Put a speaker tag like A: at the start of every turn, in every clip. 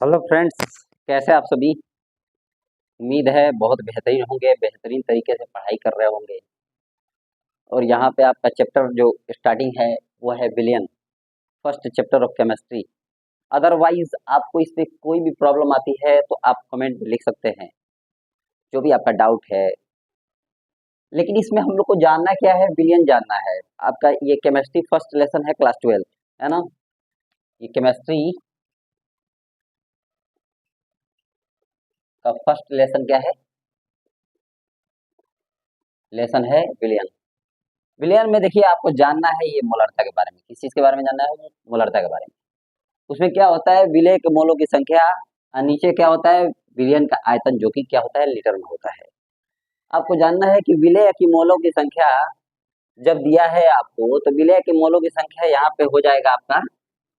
A: Hello friends, कैसे आप सभी। उम्मीद है बहुत बेहतरीन होंगे, बेहतरीन तरीके से पढ़ाई कर रहे होंगे। और यहाँ पे आपका चैप्टर जो स्टार्टिंग है वो है विलियन, first chapter of chemistry. Otherwise आपको इसमें कोई भी प्रॉब्लम आती है तो आप कमेंट में लिख सकते हैं, जो भी आपका डाउट है। लेकिन इसमें हम लोग को जानना क्या है, विलियन जानना है। आपका ये केमिस्ट्री फर्स्ट लेसन है, क्लास 12 है ना। ये केमिस्ट्री का फर्स्ट लेसन क्या है, लेसन है विलियन। विलियन में देखिए आपको जानना है ये मोलरता के बारे में। किस चीज के बारे में जानना है, मोलरता के बारे में। उसमें क्या होता है, विलेय के मोलों की संख्या, और नीचे क्या होता है, विलियन का आयतन, जो कि क्या होता है, लीटर में होता है। आपको जानना है कि विलेय की मोलों की संख्या जब दिया है आपको, तो विलेय की मोलों की संख्या यहाँ पे हो जाएगा आपका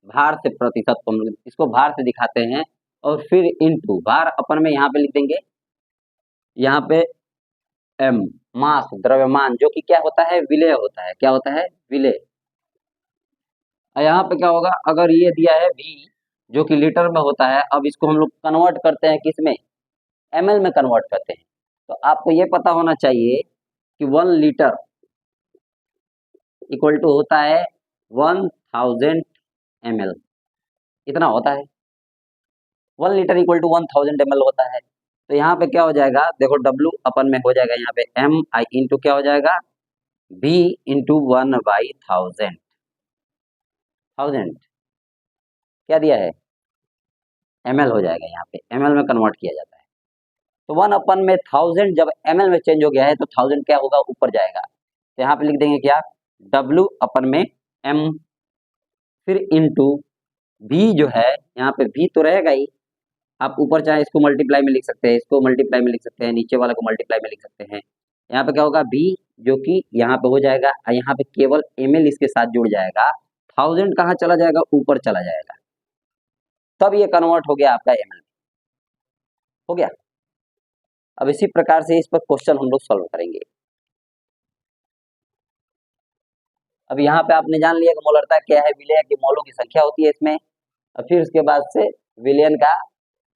A: भार से प्रतिशत को हम लोग इसको भार से दिखाते हैं। और फिर इनटू भार अपन में यहाँ पे लिख देंगे, यहाँ पे एम, मास, द्रव्यमान, जो कि क्या होता है, विलेय होता है। क्या होता है, विलेय। और यहाँ पे क्या होगा, अगर ये दिया है वी, जो कि लीटर में होता है, अब इसको हम लोग कन्वर्ट करते हैं किसमें, एमएल में कन्वर्ट करते हैं। तो आपको ये पता होना चाहिए कि 1 लीटर इक्वल टू होता है 1000 ml, इतना होता है। 1 लीटर इक्वल टू 1000 ml होता है। तो यहाँ पे क्या हो जाएगा, देखो डब्लू अपन में हो जाएगा यहाँ पे एम आई इंटू क्या हो जाएगा, बी इंटू 1/1000। थाउजेंड क्या दिया है, एमएल हो जाएगा, यहाँ पे एमएल में कन्वर्ट किया जाता है। तो 1/1000 जब एमएल में चेंज हो गया है तो 1000 क्या होगा, ऊपर जाएगा। तो यहाँ पे लिख देंगे क्या, डब्ल्यू अपन में एम, फिर इनटू भी जो है, यहाँ पे भी तो रहेगा ही। आप ऊपर चाहे इसको मल्टीप्लाई में लिख सकते हैं, इसको मल्टीप्लाई में लिख सकते हैं, नीचे वाला को मल्टीप्लाई में लिख सकते हैं। यहाँ पे क्या होगा, बी, जो कि यहाँ पे हो जाएगा, और यहाँ पे केवल एमएल इसके साथ जुड़ जाएगा। 1000 कहाँ चला जाएगा, ऊपर चला जाएगा। तब ये कन्वर्ट हो गया आपका एमएल, हो गया। अब इसी प्रकार से इस पर क्वेश्चन हम लोग सॉल्व करेंगे। अब यहाँ पे आपने जान लिया कि मोलरता क्या है, विलय की मोलों की संख्या होती है इसमें। और फिर उसके बाद से विलयन का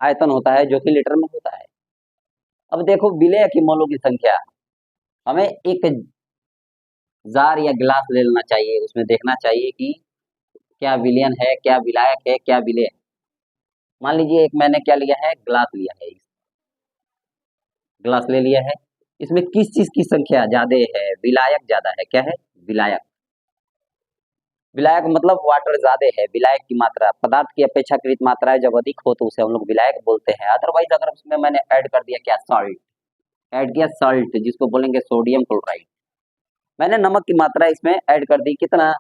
A: आयतन होता है, जो कि लीटर में होता है। अब देखो विलय की मोलों की संख्या, हमें एक जार या गिलास ले लेना चाहिए, उसमें देखना चाहिए कि क्या विलयन है, क्या विलायक है, क्या विलय है। मान लीजिए एक मैंने क्या लिया है, ग्लास लिया है, ग्लास ले लिया है। इसमें किस चीज की संख्या ज्यादा है, विलायक ज्यादा है। क्या है, विलायक। विलायक मतलब वाटर ज्यादा है, विलायक की मात्रा, पदार्थ की अपेक्षाकृत मात्रा जब अधिक हो तो उसे हम लोग विलायक बोलते हैं। अदरवाइज अगर उसमें मैंने ऐड कर दिया क्या, सॉल्ट, ऐड किया सॉल्ट, जिसको बोलेंगे सोडियम क्लोराइड। मैंने नमक की मात्रा इसमें ऐड कर दी, कितना,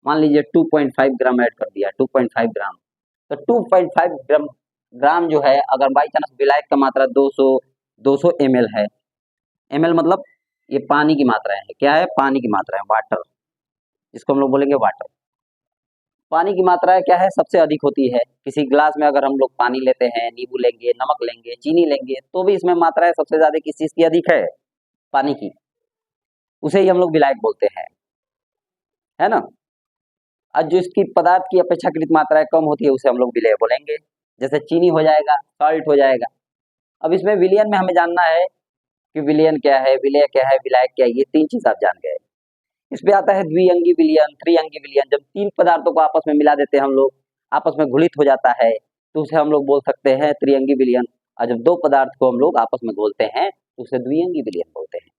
A: मान लीजिए 2.5 ग्राम ऐड कर दिया, 2.5 ग्राम। तो 2.5 ग्राम ग्राम जो है, अगर बाई चांस विलायक का मात्रा 200 ml है, ml मतलब ये पानी की मात्रा है। क्या है, पानी की मात्रा है, वाटर, जिसको हम लोग बोलेंगे वाटर। पानी की मात्रा क्या है, सबसे अधिक होती है। किसी ग्लास में अगर हम लोग पानी लेते हैं, नींबू लेंगे, नमक लेंगे, चीनी लेंगे, तो भी इसमें मात्रा सबसे ज्यादा किस चीज की अधिक है, पानी की। उसे ही हम लोग विलायक बोलते हैं, है ना। और जो इसकी पदार्थ की अपेक्षाकृत मात्रा कम होती है उसे हम लोग विलेय बोलेंगे। जैसे चीनी हो जाएगा, सॉल्ट हो जाएगा। अब इसमें विलियन में हमें जानना है कि विलियन क्या है, विलेय क्या है, विलायक क्या है, ये 3 चीज आप जान गए। इसमें आता है द्विअंगी विलियन, त्रिअंगी विलियन। जब 3 पदार्थों को आपस में मिला देते हैं हम लोग, आपस में घुलित हो जाता है, तो उसे हम लोग बोल सकते हैं त्रिअंगी विलियन। और जब 2 पदार्थ को हम लोग आपस में घोलते हैं तो उसे द्विअंगी विलियन बोलते हैं।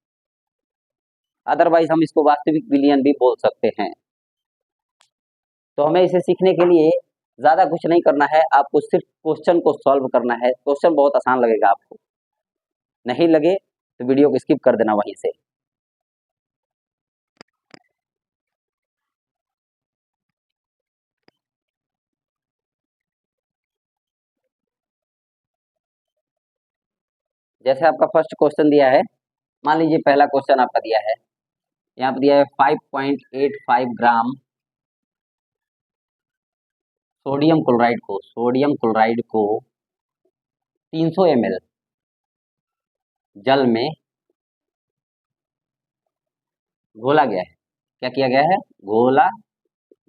A: अदरवाइज हम इसको वास्तविक विलियन भी बोल सकते हैं। तो हमें इसे सीखने के लिए ज्यादा कुछ नहीं करना है, आपको सिर्फ क्वेश्चन को सॉल्व करना है। क्वेश्चन बहुत आसान लगेगा आपको, नहीं लगे तो वीडियो को स्किप कर देना वहीं से। जैसे आपका फर्स्ट क्वेश्चन दिया है, मान लीजिए पहला क्वेश्चन आपका दिया है, यहाँ पे दिया है 5.85 ग्राम सोडियम क्लोराइड को 300 ml जल में घोला गया है। क्या किया गया है, घोला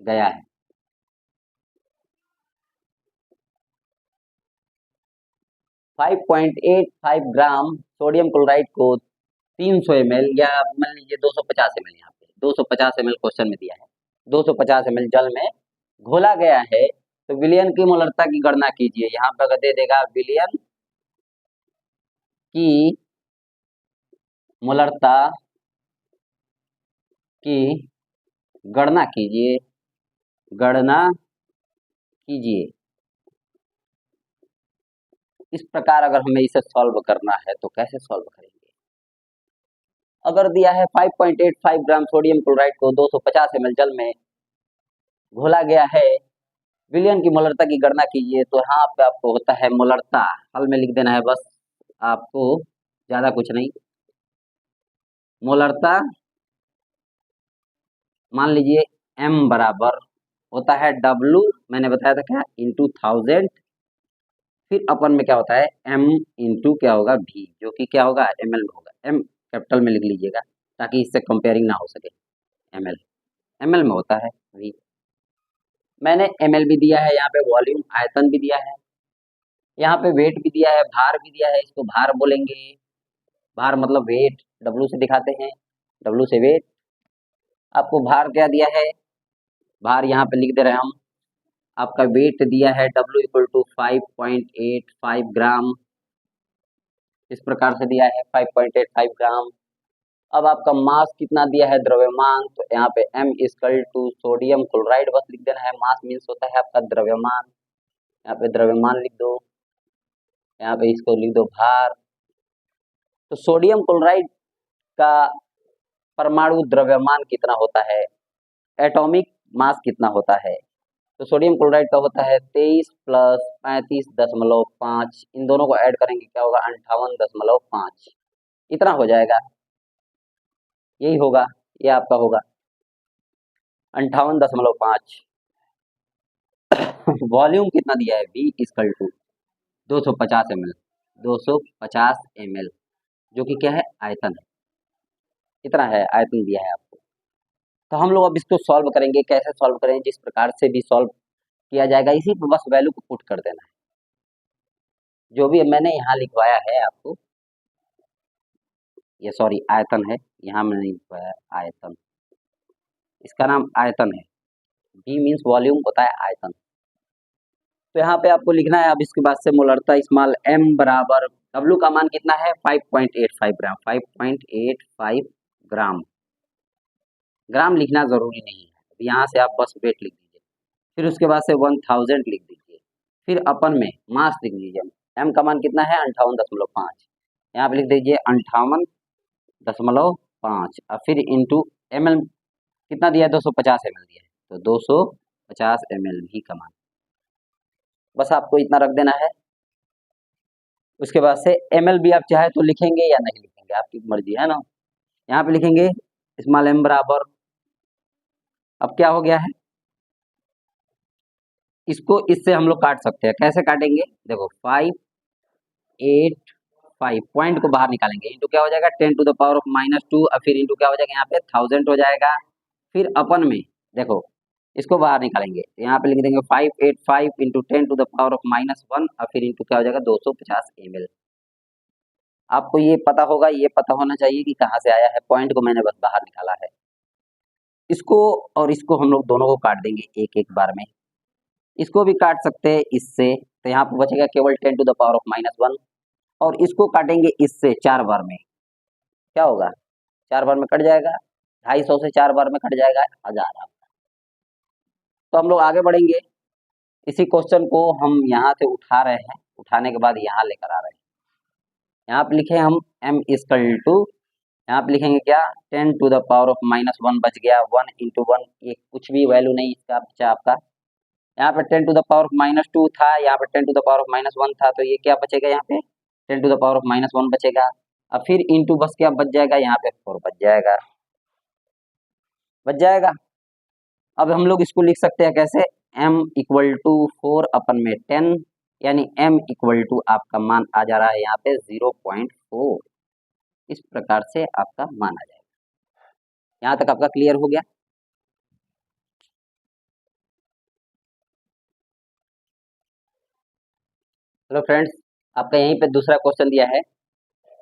A: गया है। 5.85 ग्राम सोडियम क्लोराइड को 300 ml या मान लीजिए 250 ml, यहाँ पे 250 ml क्वेश्चन में दिया है, 250 ml जल में घोला गया है, तो विलयन की मोलरता की गणना कीजिए। यहाँ पे अगर दे देगा विलयन की मोलरता की गणना कीजिए, गणना कीजिए। इस प्रकार अगर हमें इसे सॉल्व करना है तो कैसे सॉल्व करेंगे? अगर दिया है 5.85 ग्राम सोडियम क्लोराइड को 250 ml जल में घोला गया है, विलयन की मोलरता की गणना कीजिए, तो यहाँ पे आपको होता है मोलरता, हल में लिख देना है बस आपको, ज्यादा कुछ नहीं। मोलरता मान लीजिए m बराबर होता है W, मैंने बताया था क्या, इंटू 1000, फिर अपन में क्या होता है m इंटू क्या होगा V, जो कि क्या होगा ml में होगा। m कैपिटल में लिख लीजिएगा ताकि इससे कंपेयरिंग ना हो सके। ml में होता है V। मैंने ml भी दिया है, यहाँ पे वॉल्यूम आयतन भी दिया है, यहाँ पे वेट भी दिया है, भार भी दिया है, इसको भार बोलेंगे। भार मतलब वेट, W से दिखाते हैं, W से वेट। आपको भार क्या दिया है, भार यहाँ पे लिख दे रहे हैं हम। आपका वेट दिया है W इक्वल टू 5.85 ग्राम, इस प्रकार से दिया है 5.85 ग्राम। अब आपका मास कितना दिया है, द्रव्यमान, तो यहाँ पे m equal to sodium chloride बस लिख देना है। मास मीन्स होता है आपका द्रव्यमान, यहाँ पे द्रव्यमान लिख दो, यहाँ पे इसको लिख दो भार। तो सोडियम क्लोराइड का परमाणु द्रव्यमान कितना होता है, एटॉमिक मास कितना होता है, तो सोडियम क्लोराइड का होता है 23 प्लस 35.5, इन दोनों को ऐड करेंगे क्या होगा 58.5, इतना हो जाएगा, यही होगा, ये आपका होगा 58.5। वॉल्यूम कितना दिया है, V equal to 250 ml, 250 ml, जो कि क्या है आयतन है, इतना है आयतन दिया है आपको। तो हम लोग अब इसको सॉल्व करेंगे, कैसे सॉल्व करेंगे, जिस प्रकार से भी सॉल्व किया जाएगा, इसी पे बस वैल्यू को पुट कर देना है, जो भी मैंने यहाँ लिखवाया है आपको, ये सॉरी आयतन है, यहाँ मैंने लिखवाया आयतन, इसका नाम आयतन है। V मीन्स वॉल्यूम होता है आयतन। तो यहाँ पे आपको लिखना है, अब इसके बाद से मोलरता स्मॉल m बराबर W का मान कितना है 5.85 ग्राम, 5.85 ग्राम। ग्राम लिखना जरूरी नहीं है, यहाँ से आप बस वेट लिख दीजिए, फिर उसके बाद से 1000 लिख दीजिए, फिर अपन में मास लिख लीजिए। m का मान कितना है 58.5, यहाँ पे लिख दीजिए 58.5, और फिर इंटू ml कितना दिया है 250 ml दिया है, तो 250 ml भी का मान, बस आपको इतना रख देना है। उसके बाद से ml भी आप चाहे तो लिखेंगे या नहीं लिखेंगे, आपकी मर्जी है ना। यहाँ पे लिखेंगे स्मॉल m बराबर, अब क्या हो गया है, इसको इससे हम लोग काट सकते हैं, कैसे काटेंगे देखो 585 पॉइंट को बाहर निकालेंगे, इंटू क्या हो जाएगा 10 टू द पावर ऑफ -2, और फिर इंटू क्या हो जाएगा यहाँ पे 1000 हो जाएगा, फिर अपन में देखो इसको बाहर निकालेंगे, यहाँ पे लिख देंगे 585 into 10 to the power of -1, और फिर इंटू क्या हो जाएगा 250 ml। आपको ये पता होगा, ये पता होना चाहिए कि कहाँ से आया है, पॉइंट को मैंने बस बाहर निकाला है। इसको और इसको हम लोग दोनों को काट देंगे एक एक बार में, इसको भी काट सकते हैं इससे, तो यहाँ पर बचेगा केवल 10 टू द पावर ऑफ -1, और इसको काटेंगे इससे 4 बार में, क्या होगा 4 बार में कट जाएगा, 250 से 4 बार में कट जाएगा 1000। तो हम लोग आगे बढ़ेंगे, इसी क्वेश्चन को हम यहाँ से उठा रहे हैं, उठाने के बाद यहाँ लेकर आ रहे हैं। यहाँ पे लिखे हम m इक्वल टू, यहाँ पे लिखेंगे क्या 10 टू द पावर ऑफ -1 बच गया, 1 इंटू 1, ये कुछ भी वैल्यू नहीं इसका बचा आपका। यहाँ पे 10 टू द पावर ऑफ -2 था, यहाँ पे 10 टू द पावर ऑफ -1 था, तो ये क्या बचेगा यहाँ पे 10 टू द पावर ऑफ -1 बचेगा, और फिर इंटू बस क्या बच जाएगा यहाँ पे 4 बच जाएगा, बच जाएगा। अब हम लोग इसको लिख सकते हैं कैसे, m इक्वल टू 4 अपन में 10, यानी m इक्वल टू आपका मान आ जा रहा है यहाँ पे 0.4, इस प्रकार से आपका मान आ जाएगा। यहाँ तक आपका क्लियर हो गया। हेलो फ्रेंड्स, आपका यहीं पे दूसरा क्वेश्चन दिया है,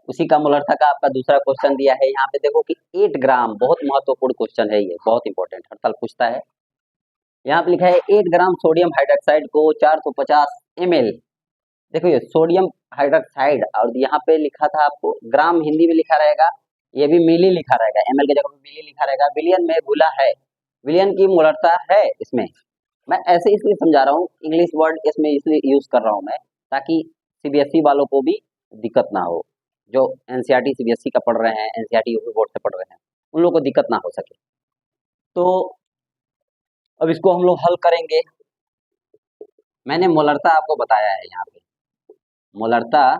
A: उसी का मोलरता का आपका दूसरा क्वेश्चन दिया है। यहाँ पे देखो कि 8 ग्राम, बहुत महत्वपूर्ण क्वेश्चन है ये, बहुत इंपॉर्टेंट, हर साल पूछता है। यहाँ पे लिखा है 8 ग्राम सोडियम हाइड्रोक्साइड को 450 ml, देखो ये सोडियम हाइड्रोक्साइड, और यहाँ पे लिखा था आपको ग्राम, हिंदी में लिखा रहेगा, ये भी मिली लिखा रहेगा, ml की जगह पे मिली लिखा रहेगा, विलियन में घुला है, विलियन की मोलरता है इसमें। मैं ऐसे इसलिए समझा रहा हूँ, इंग्लिश वर्ड इसमें इसलिए यूज कर रहा हूँ मैं, ताकि सीबीएसई वालों को भी दिक्कत ना हो, जो एनसीईआरटी सीबीएसई का पढ़ रहे हैं, एनसीईआरटी यूपी बोर्ड से पढ़ रहे हैं, उन लोगों को दिक्कत ना हो सके। तो अब इसको हम लोग हल करेंगे। मैंने मोलरता आपको बताया है, यहाँ पे मोलरता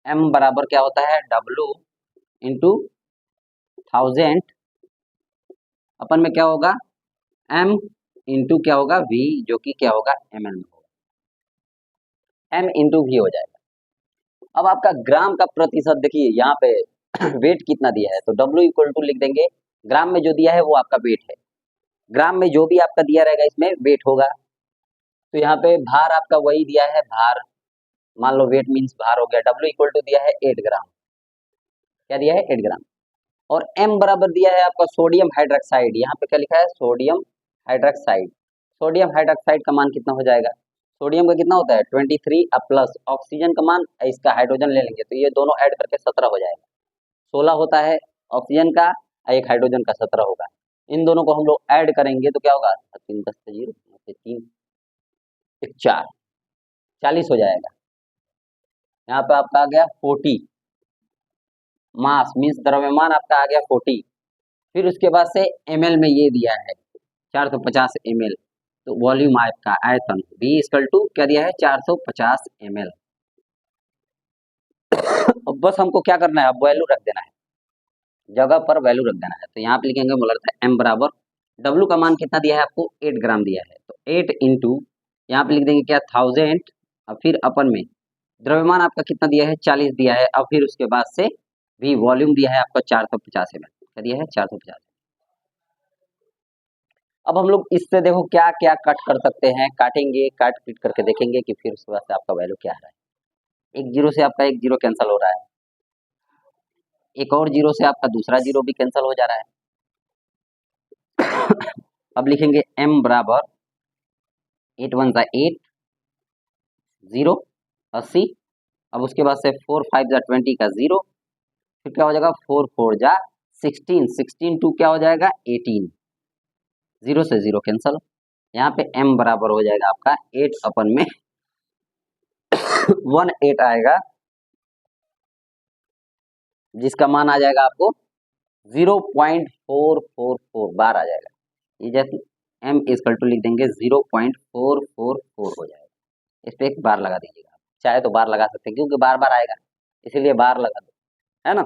A: m बराबर क्या होता है, W इंटू 1000 अपन में क्या होगा, m इंटू क्या होगा v, जो कि क्या होगा ml में होगा, m इंटू v हो जाएगा। अब आपका ग्राम का प्रतिशत देखिए यहाँ पे वेट कितना दिया है, तो W इक्वल टू लिख देंगे, ग्राम में जो दिया है वो आपका वेट है, ग्राम में जो भी आपका दिया रहेगा इसमें वेट होगा। तो यहाँ पे भार आपका वही दिया है, भार मान लो वेट मीन्स भार हो गया, W इक्वल टू दिया है 8 ग्राम, क्या दिया है 8 ग्राम, और m बराबर दिया है आपका सोडियम हाइड्रोक्साइड, यहाँ पे क्या लिखा है सोडियम हाइड्रोक्साइड, सोडियम हाइड्रोक्साइड का मान कितना हो जाएगा, सोडियम का कितना होता है 23, अब प्लस ऑक्सीजन का मान, इसका हाइड्रोजन ले लेंगे तो ये दोनों ऐड करके 17 हो जाएगा, 16 होता है ऑक्सीजन का, एक हाइड्रोजन का 17 होगा, इन दोनों को हम लोग ऐड करेंगे तो क्या होगा 3 10 0 3 4 40 हो जाएगा। यहाँ पे आपका आ गया 40, मास मीन्स द्रव्यमान आपका आ गया 40, फिर उसके बाद से ml में ये दिया है 450 ml, तो वॉल्यूम आपका आयतन V इक्वल टू क्या दिया है 450 ml। अब बस हमको क्या करना है, अब वैल्यू रख देना है, जगह पर वैल्यू रख देना है, तो यहाँ पे लिखेंगे मोलरता m बराबर, W का मान कितना दिया है आपको 8 ग्राम दिया है, तो 8 इंटू यहाँ पे लिख देंगे क्या 1000, और फिर अपन में द्रव्यमान आपका कितना दिया है 40 दिया है, अब फिर उसके बाद से भी वॉल्यूम दिया है आपका 450 ml, क्या दिया है 450। अब हम लोग इससे देखो क्या क्या कट कर सकते हैं, काटेंगे, काट पीट करके देखेंगे कि फिर उसके बाद से आपका वैल्यू क्या आ रहा है। एक जीरो से आपका एक जीरो कैंसिल हो रहा है, एक और जीरो से आपका दूसरा जीरो भी कैंसिल हो जा रहा है। अब लिखेंगे m बराबर 8 1 जा 8 0 80, अब उसके बाद से 4 5 जा 20 का 0, फिर क्या हो जाएगा 4 4 जा 16 16 2 क्या हो जाएगा 18, 0 से 0 कैंसिल, यहाँ पे m बराबर हो जाएगा आपका 8 अपन में 18 आएगा, जिसका मान आ जाएगा आपको 0.444 बार आ जाएगा, ये जैसे m इक्वल टू लिख देंगे 0.444 हो जाएगा, इस पे एक बार लगा दीजिएगा, चाहे तो बार लगा सकते हैं क्योंकि बार बार आएगा, इसीलिए बार लगा दो, है ना।